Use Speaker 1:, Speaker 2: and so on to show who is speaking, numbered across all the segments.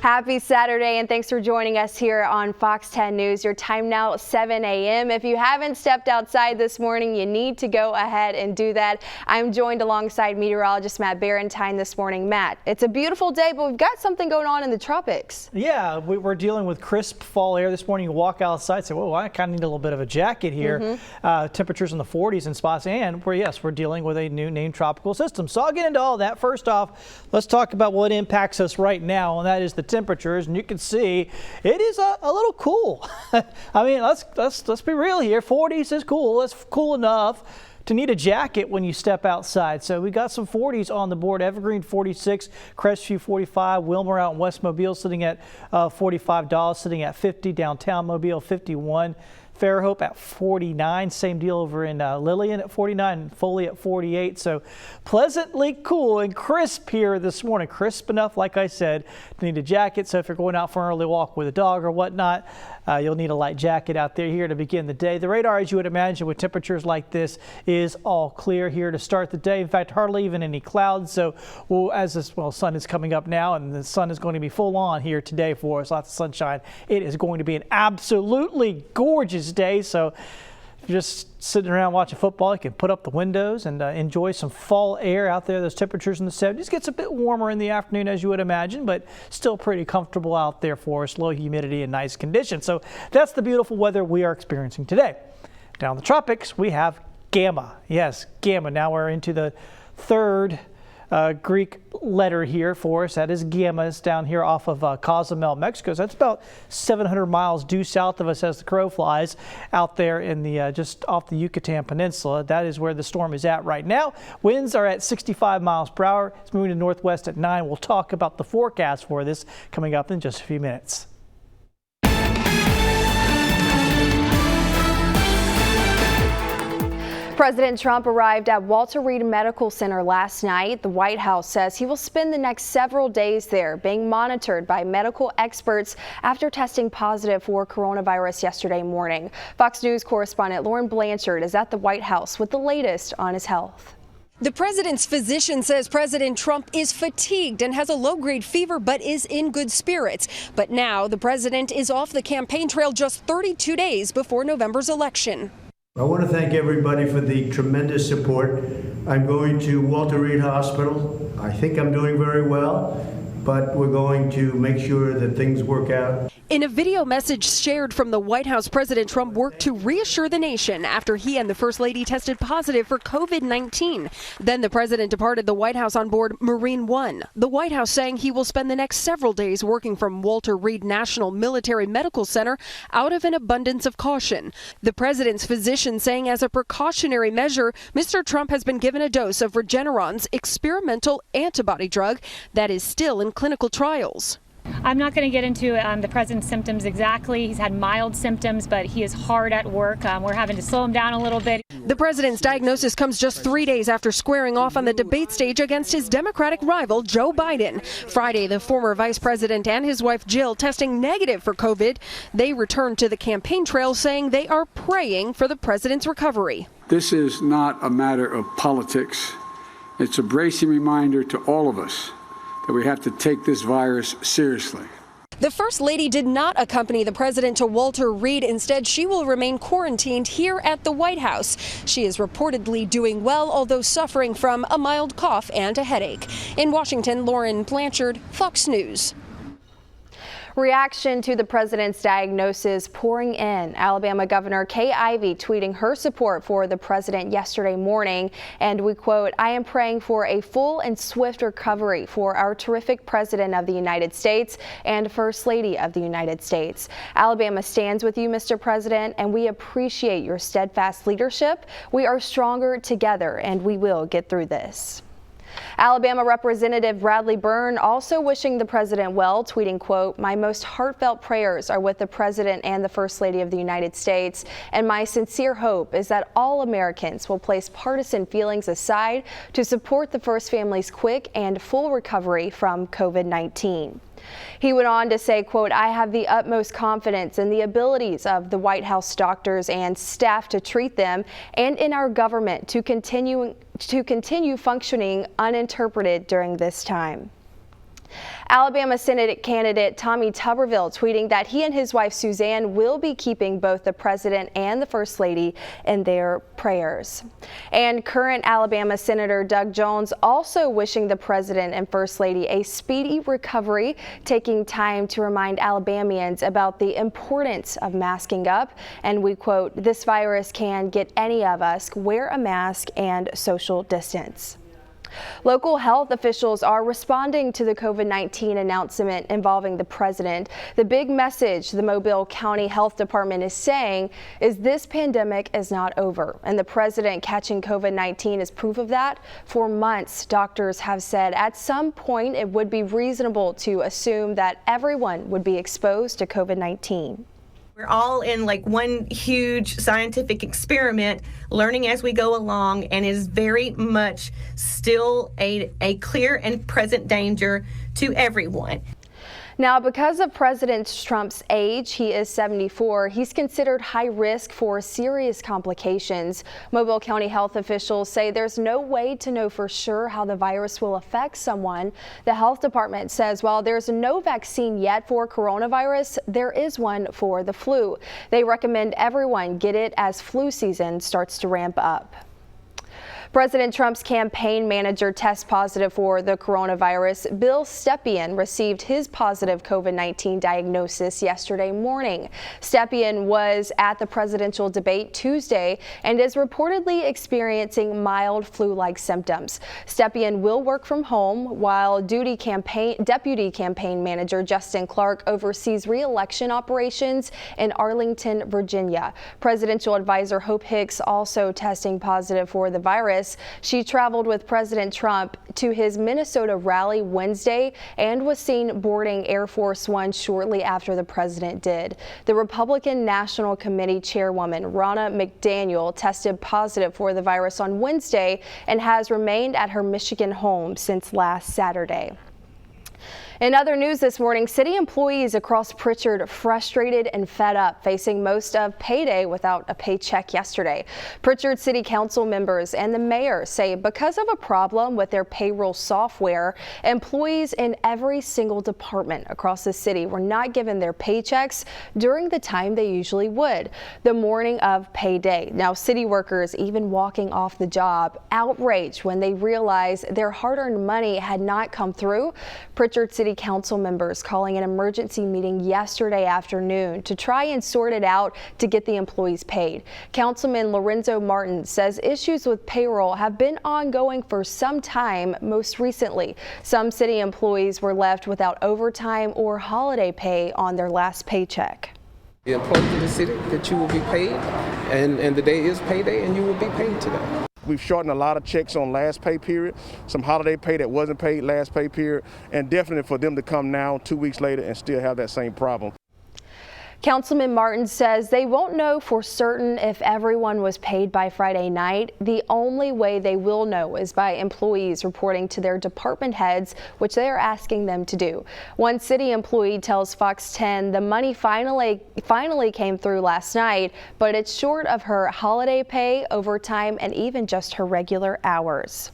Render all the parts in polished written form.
Speaker 1: Happy Saturday, and thanks for joining us here on Fox 10 News. Your time now 7 a.m. If you haven't stepped outside this morning, you need to go ahead and do that. I'm joined alongside meteorologist Matt Barentine this morning. Matt, it's a beautiful day, but we've got something going on in the tropics.
Speaker 2: Yeah, we're dealing with crisp fall air this morning. You walk outside and say, whoa, I kind of need a little bit of a jacket here. Temperatures in the 40s in spots, and we're dealing with a new named tropical system. So I'll get into all that. First off, let's talk about what impacts us right now, and that is the temperatures. And you can see it is a little cool. I mean, let's be real here. 40s is cool. It's cool enough to need a jacket when you step outside. So we got some 40s on the board. Evergreen 46, Crestview 45, Wilmer out in West Mobile sitting at $45, sitting at 50, downtown Mobile 51. Fairhope at 49, same deal over in Lillian at 49, and Foley at 48. So pleasantly cool and crisp here this morning. Crisp enough, like I said, to need a jacket. So if you're going out for an early walk with a dog or whatnot, you'll need a light jacket out there here to begin the day. The radar, as you would imagine, with temperatures like this, is all clear here to start the day. In fact, hardly even any clouds. So sun is coming up now, and the sun is going to be full on here today for us. Lots of sunshine. It is going to be an absolutely gorgeous day. So if you're just sitting around watching football, you can put up the windows and enjoy some fall air out there. Those temperatures in the 70s. Gets a bit warmer in the afternoon, as you would imagine, but still pretty comfortable out there for us. Low humidity and nice conditions. So that's the beautiful weather we are experiencing today. Down in the tropics, we have Gamma. Yes, Gamma. Now we're into the third Greek letter here for us. That is Gamma. It's down here off of Cozumel, Mexico. So that's about 700 miles due south of us as the crow flies out there in the just off the Yucatan Peninsula. That is where the storm is at right now. Winds are at 65 miles per hour. It's moving to northwest at 9. We'll talk about the forecast for this coming up in just a few minutes.
Speaker 1: President Trump arrived at Walter Reed Medical Center last night. The White House says he will spend the next several days there being monitored by medical experts after testing positive for coronavirus yesterday morning. Fox News correspondent Lauren Blanchard is at the White House with the latest on his health.
Speaker 3: The president's physician says President Trump is fatigued and has a low-grade fever but is in good spirits. But now the president is off the campaign trail just 32 days before November's election.
Speaker 4: I want to thank everybody for the tremendous support. I'm going to Walter Reed Hospital. I think I'm doing very well, but we're going to make sure that things work out.
Speaker 3: In a video message shared from the White House, President Trump worked to reassure the nation after he and the First Lady tested positive for COVID-19. Then the president departed the White House on board Marine One. The White House saying he will spend the next several days working from Walter Reed National Military Medical Center out of an abundance of caution. The president's physician saying as a precautionary measure, Mr. Trump has been given a dose of Regeneron's experimental antibody drug that is still in clinical trials.
Speaker 5: I'm not going to get into the president's symptoms exactly. He's had mild symptoms, but he is hard at work. We're having to slow him down a little bit.
Speaker 3: The president's diagnosis comes just 3 days after squaring off on the debate stage against his Democratic rival, Joe Biden. Friday, the former vice president and his wife Jill testing negative for COVID. They returned to the campaign trail saying they are praying for the president's recovery.
Speaker 6: This is not a matter of politics. It's a bracing reminder to all of us that we have to take this virus seriously.
Speaker 3: The First Lady did not accompany the president to Walter Reed. Instead, she will remain quarantined here at the White House. She is reportedly doing well, although suffering from a mild cough and a headache. In Washington, Lauren Blanchard, Fox News.
Speaker 1: Reaction to the president's diagnosis pouring in. Alabama Governor Kay Ivey tweeting her support for the president yesterday morning. And we quote, "I am praying for a full and swift recovery for our terrific president of the United States and First Lady of the United States. Alabama stands with you, Mr. President, and we appreciate your steadfast leadership. We are stronger together, and we will get through this." Alabama Representative Bradley Byrne also wishing the president well, tweeting, quote, "My most heartfelt prayers are with the president and the First Lady of the United States, and my sincere hope is that all Americans will place partisan feelings aside to support the First family's quick and full recovery from COVID-19. He went on to say, quote, "I have the utmost confidence in the abilities of the White House doctors and staff to treat them and in our government to continue functioning uninterrupted during this time." Alabama Senate candidate Tommy Tuberville tweeting that he and his wife Suzanne will be keeping both the president and the First Lady in their prayers. And current Alabama Senator Doug Jones also wishing the president and First Lady a speedy recovery, taking time to remind Alabamians about the importance of masking up. And we quote, "This virus can get any of us. Wear a mask and social distance." Local health officials are responding to the COVID-19 announcement involving the president. The big message the Mobile County Health Department is saying is this pandemic is not over, and the president catching COVID-19 is proof of that. For months, doctors have said at some point it would be reasonable to assume that everyone would be exposed to COVID-19.
Speaker 7: We're all in like one huge scientific experiment, learning as we go along, and is very much still a clear and present danger to everyone.
Speaker 1: Now, because of President Trump's age, he is 74, he's considered high risk for serious complications. Mobile County health officials say there's no way to know for sure how the virus will affect someone. The health department says while there's no vaccine yet for coronavirus, there is one for the flu. They recommend everyone get it as flu season starts to ramp up. President Trump's campaign manager tests positive for the coronavirus. Bill Stepien received his positive COVID-19 diagnosis yesterday morning. Stepien was at the presidential debate Tuesday and is reportedly experiencing mild flu-like symptoms. Stepien will work from home while deputy campaign manager Justin Clark oversees re-election operations in Arlington, Virginia. Presidential advisor Hope Hicks also testing positive for the virus. She traveled with President Trump to his Minnesota rally Wednesday and was seen boarding Air Force One shortly after the president did. The Republican National Committee chairwoman Ronna McDaniel tested positive for the virus on Wednesday and has remained at her Michigan home since last Saturday. In other news this morning, city employees across Pritchard frustrated and fed up, facing most of payday without a paycheck yesterday. Pritchard City Council members and the mayor say because of a problem with their payroll software, employees in every single department across the city were not given their paychecks during the time they usually would, the morning of payday. Now, city workers even walking off the job, outraged when they realized their hard-earned money had not come through. Pritchard City Council members calling an emergency meeting yesterday afternoon to try and sort it out to get the employees paid. Councilman Lorenzo Martin says issues with payroll have been ongoing for some time. Most recently, some city employees were left without overtime or holiday pay on their last paycheck.
Speaker 8: The employees of the city that you will be paid, and the day is payday, and you will be paid today.
Speaker 9: We've shortened a lot of checks on last pay period, some holiday pay that wasn't paid last pay period, and definitely for them to come now 2 weeks later and still have that same problem.
Speaker 1: Councilman Martin says they won't know for certain if everyone was paid by Friday night. The only way they will know is by employees reporting to their department heads, which they are asking them to do. One city employee tells Fox 10 the money finally came through last night, but it's short of her holiday pay, overtime, and even just her regular hours.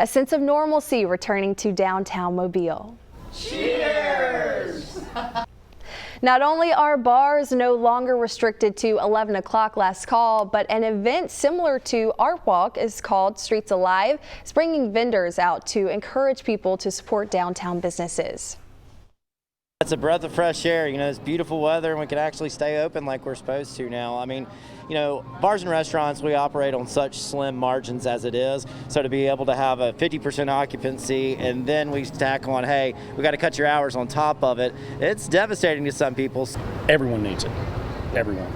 Speaker 1: A sense of normalcy returning to downtown Mobile. Cheers! Not only are bars no longer restricted to 11 o'clock last call, but an event similar to Art Walk is called Streets Alive. It's bringing vendors out to encourage people to support downtown businesses.
Speaker 10: It's a breath of fresh air. You know, it's beautiful weather and we can actually stay open like we're supposed to now. I mean, you know, bars and restaurants, we operate on such slim margins as it is. So to be able to have a 50% occupancy and then we tack on, hey, we got to cut your hours on top of it, it's devastating to some people.
Speaker 11: Everyone needs it. Everyone.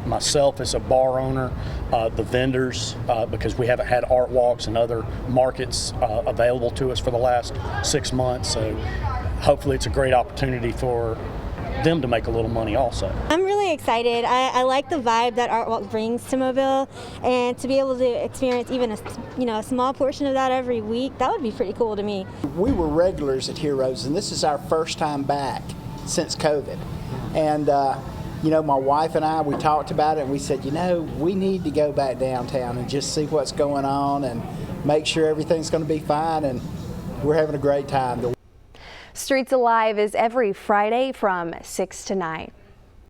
Speaker 11: Myself as a bar owner, the vendors, because we haven't had art walks and other markets available to us for the last 6 months. So hopefully it's a great opportunity for them to make a little money also.
Speaker 12: I'm really excited. I like the vibe that Art Walk brings to Mobile, and to be able to experience even a small portion of that every week, that would be pretty cool to me.
Speaker 13: We were regulars at Heroes, and this is our first time back since COVID. And you know, my wife and I, we talked about it and we said, you know, we need to go back downtown and just see what's going on and make sure everything's going to be fine, and we're having a great time.
Speaker 1: Streets Alive is every Friday from 6 to 9.